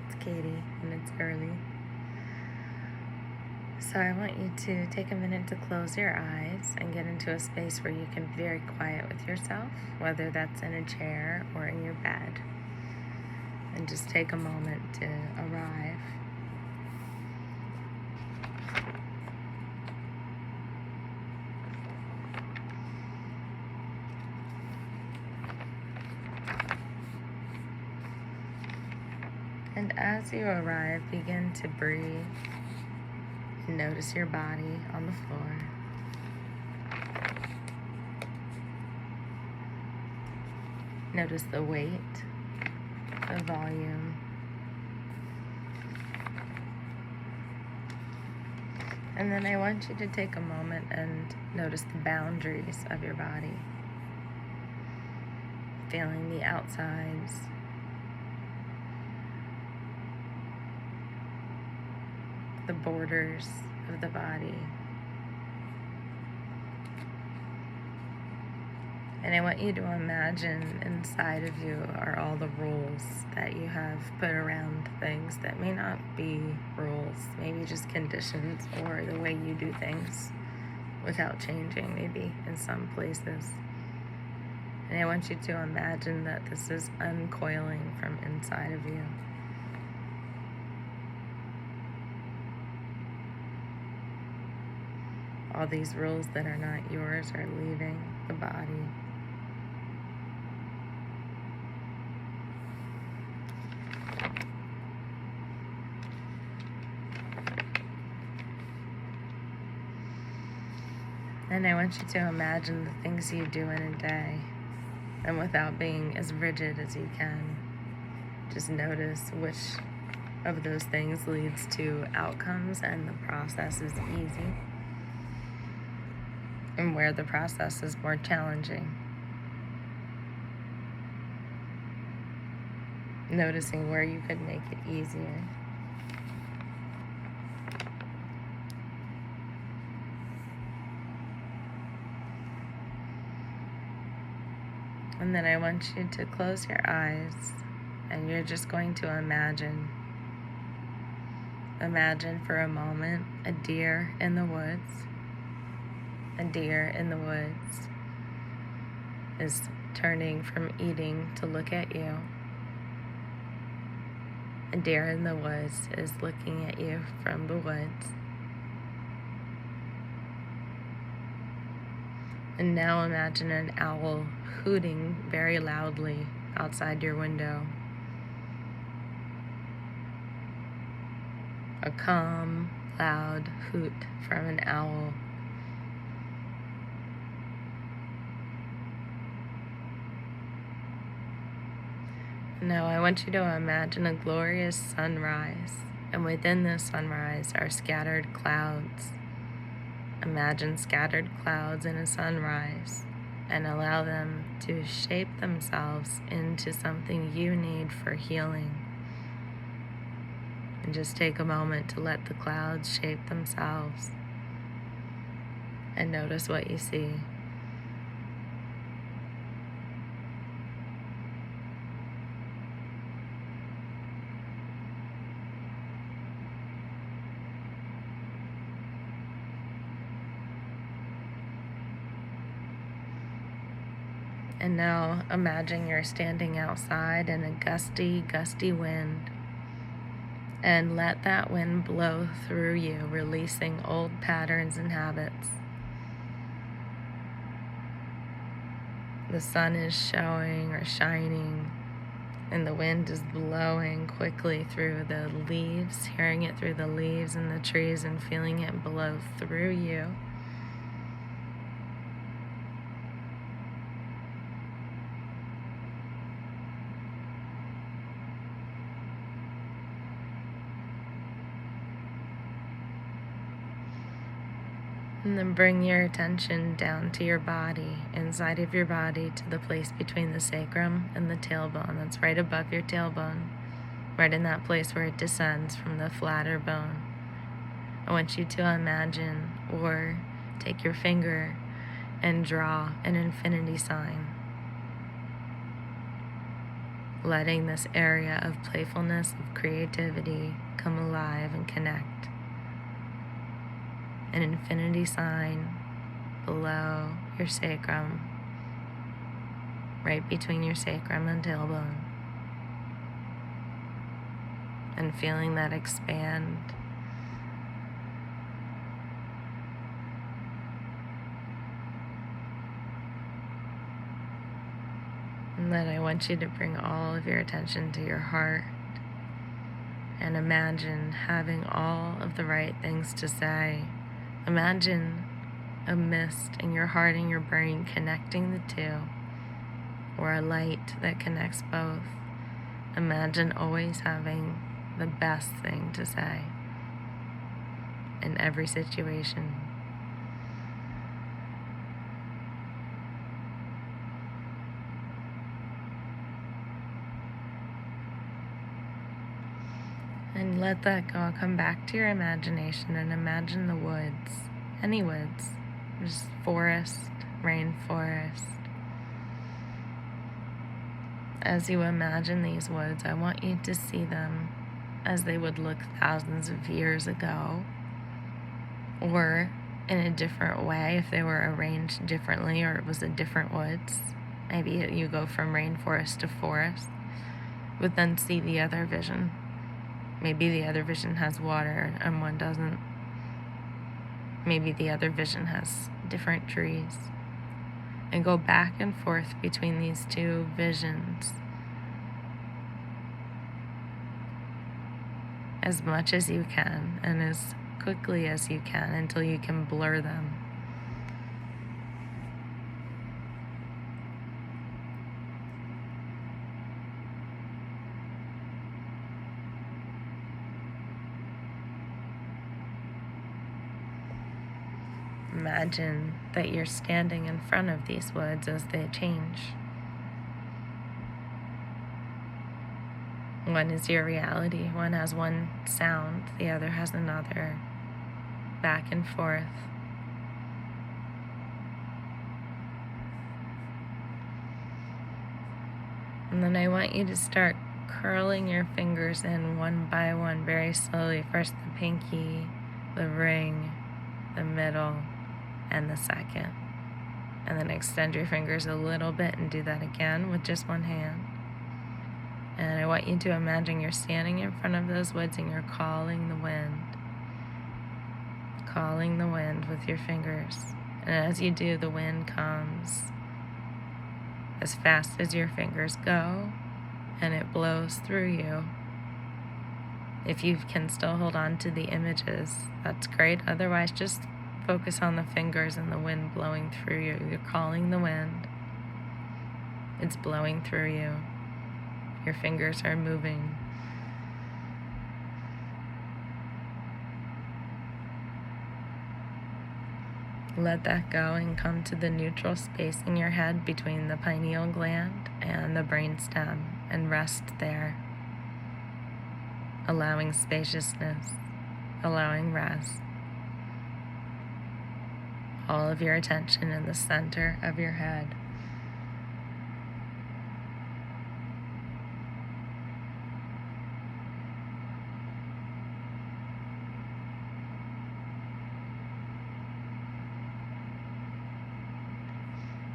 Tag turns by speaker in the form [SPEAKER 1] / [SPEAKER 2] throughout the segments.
[SPEAKER 1] It's Katie, and it's early. So I want you to take a minute to close your eyes and get into a space where you can be very quiet with yourself, whether that's in a chair or in your bed. And just take a moment to arrive. And as you arrive, begin to breathe. Notice your body on the floor. Notice the weight, the volume. And then I want you to take a moment and notice the boundaries of your body. Feeling the outsides. The borders of the body. And I want you to imagine inside of you are all the rules that you have put around things that may not be rules, maybe just conditions or the way you do things without changing, maybe in some places. And I want you to imagine that this is uncoiling from inside of you. All these rules that are not yours are leaving the body. And I want you to imagine the things you do in a day, and without being as rigid as you can, just notice which of those things leads to outcomes and the process is easy, and where the process is more challenging. Noticing where you could make it easier. And then I want you to close your eyes, and you're just going to imagine for a moment a deer in the woods. A deer in the woods is turning from eating to look at you. A deer in the woods is looking at you from the woods. And now imagine an owl hooting very loudly outside your window. A calm, loud hoot from an owl. Now I want you to imagine a glorious sunrise, and within this sunrise are scattered clouds. Imagine scattered clouds in a sunrise and allow them to shape themselves into something you need for healing. And just take a moment to let the clouds shape themselves and notice what you see. And now imagine you're standing outside in a gusty, gusty wind. And let that wind blow through you, releasing old patterns and habits. The sun is showing or shining, and the wind is blowing quickly through the leaves, hearing it through the leaves and the trees and feeling it blow through you. And then bring your attention down to your body, inside of your body, to the place between the sacrum and the tailbone. That's right above your tailbone, right in that place where it descends from the flatter bone. I want you to imagine or take your finger and draw an infinity sign. letting this area of playfulness, of creativity come alive and connect. An infinity sign below your sacrum, right between your sacrum and tailbone, and feeling that expand. And then I want you to bring all of your attention to your heart and imagine having all of the right things to say. Imagine a mist in your heart and your brain connecting the two, or a light that connects both. Imagine always having the best thing to say in every situation. And let that go. Come back to your imagination and imagine the woods. Any woods. Just forest, rainforest. As you imagine these woods, I want you to see them as they would look thousands of years ago, or in a different way if they were arranged differently or it was a different woods. Maybe you go from rainforest to forest, but then see the other vision. Maybe the other vision has water and one doesn't. Maybe the other vision has different trees. And go back and forth between these two visions as much as you can and as quickly as you can until you can blur them. Imagine that you're standing in front of these woods as they change. One is your reality. One has one sound, the other has another. Back and forth. And then I want you to start curling your fingers in one by one, very slowly. First the pinky, the ring, the middle, and the second. And then extend your fingers a little bit and do that again with just one hand. And I want you to imagine you're standing in front of those woods and you're calling the wind. Calling the wind with your fingers. And as you do, the wind comes as fast as your fingers go, and it blows through you. If you can still hold on to the images, that's great. Otherwise, just focus on the fingers and the wind blowing through you. You're calling the wind. It's blowing through you. Your fingers are moving. Let that go and come to the neutral space in your head between the pineal gland and the brainstem and rest there, allowing spaciousness, allowing rest. All of your attention in the center of your head.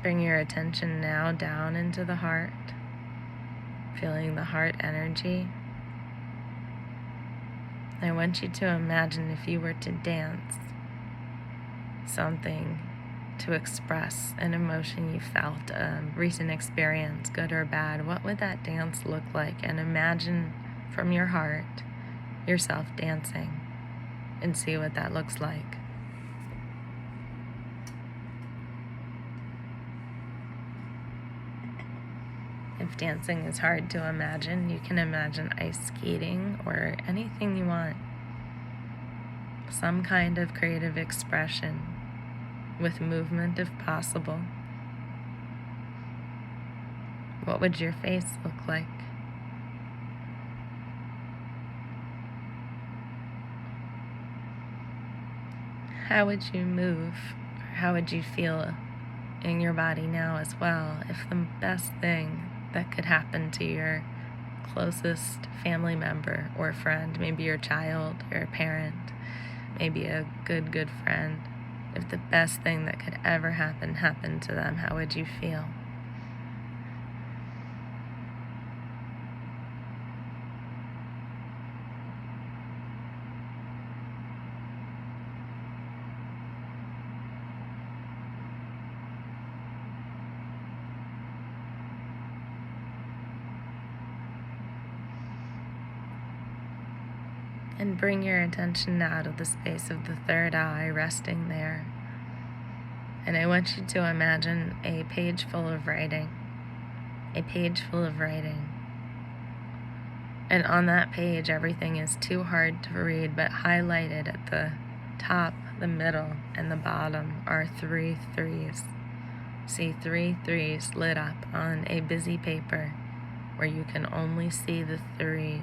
[SPEAKER 1] Bring your attention now down into the heart, feeling the heart energy. I want you to imagine if you were to dance something to express an emotion you felt, a recent experience, good or bad. What would that dance look like? And imagine from your heart yourself dancing and see what that looks like. If dancing is hard to imagine, you can imagine ice skating or anything you want. Some kind of creative expression with movement if possible. What would your face look like? How would you move? How would you feel in your body now as well if the best thing that could happen to your closest family member or friend, maybe your child or a parent, maybe a good friend. If the best thing that could ever happen happened to them, how would you feel? And bring your attention now to the space of the third eye resting there. And I want you to imagine a page full of writing. A page full of writing. And on that page, everything is too hard to read, but highlighted at the top, the middle, and the bottom are 3 threes. See 3 threes lit up on a busy paper where you can only see the threes.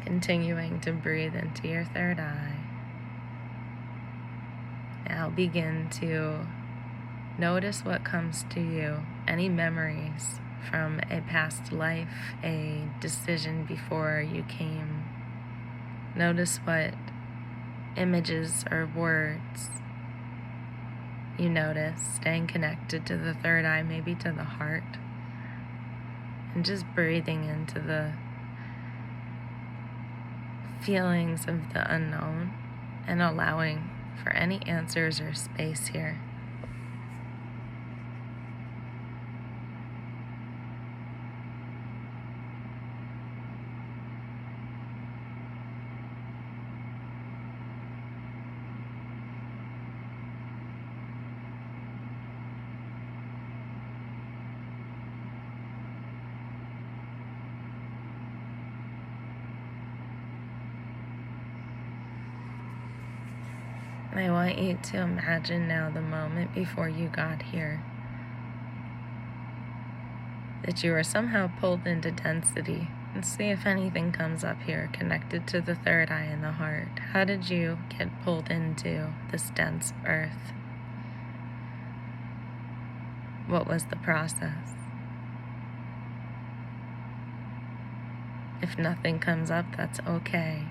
[SPEAKER 1] Continuing to breathe into your third eye. Now begin to notice what comes to you, any memories from a past life, a decision before you came. Notice what images or words you notice, staying connected to the third eye, maybe to the heart, and just breathing into the feelings of the unknown and allowing for any answers or space here. I want you to imagine now the moment before you got here, that you were somehow pulled into density, and see if anything comes up here connected to the third eye and the heart. How did you get pulled into this dense earth? What was the process? If nothing comes up, that's okay.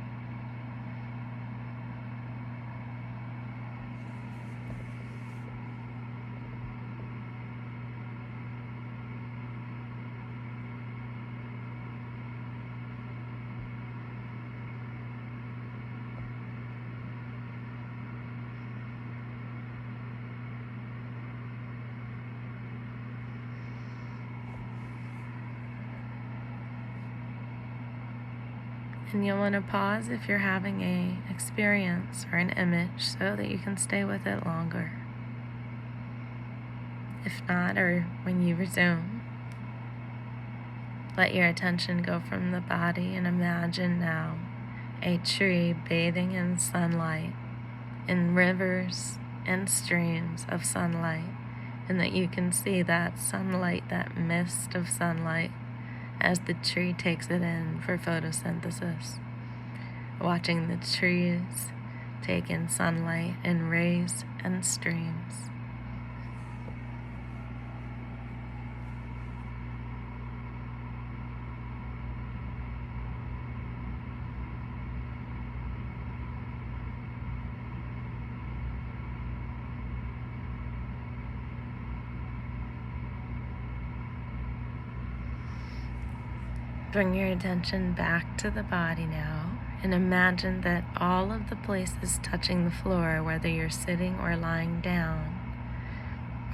[SPEAKER 1] And you'll want to pause if you're having an experience or an image so that you can stay with it longer. If not, or when you resume, let your attention go from the body and imagine now a tree bathing in sunlight, in rivers and streams of sunlight, and that you can see that sunlight, that mist of sunlight, as the tree takes it in for photosynthesis. Watching the trees take in sunlight in rays and streams. Bring your attention back to the body now and imagine that all of the places touching the floor, whether you're sitting or lying down,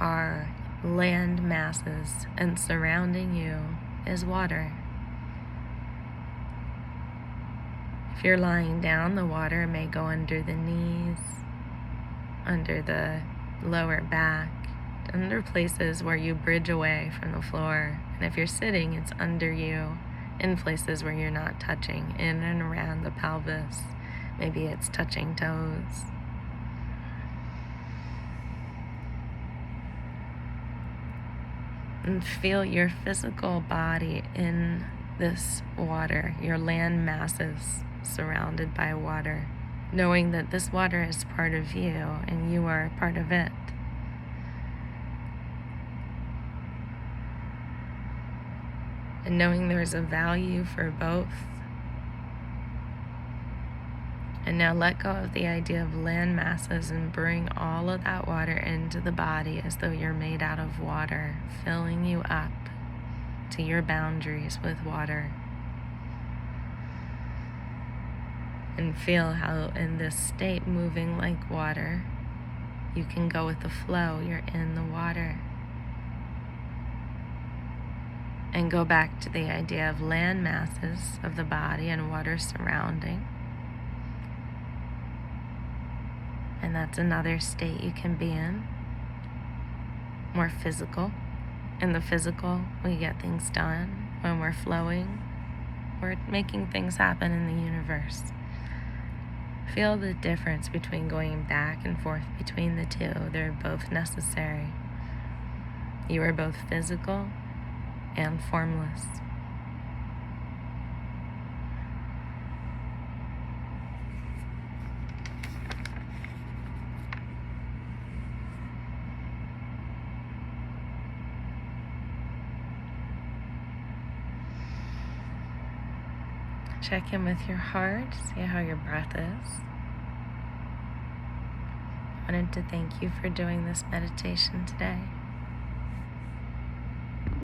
[SPEAKER 1] are land masses, and surrounding you is water. If you're lying down, the water may go under the knees, under the lower back, under places where you bridge away from the floor. And if you're sitting, it's under you, in places where you're not touching, in and around the pelvis. Maybe it's touching toes. And feel your physical body in this water, your land masses surrounded by water, knowing that this water is part of you and you are a part of it. And knowing there's a value for both. And now let go of the idea of land masses and bring all of that water into the body as though you're made out of water, filling you up to your boundaries with water. And feel how in this state, moving like water, you can go with the flow. You're in the water. And go back to the idea of land masses of the body and water surrounding. And that's another state you can be in. More physical. In the physical, we get things done. When we're flowing, we're making things happen in the universe. Feel the difference between going back and forth between the two. They're both necessary. You are both physical and formless. Check in with your heart, see how your breath is. I wanted to thank you for doing this meditation today.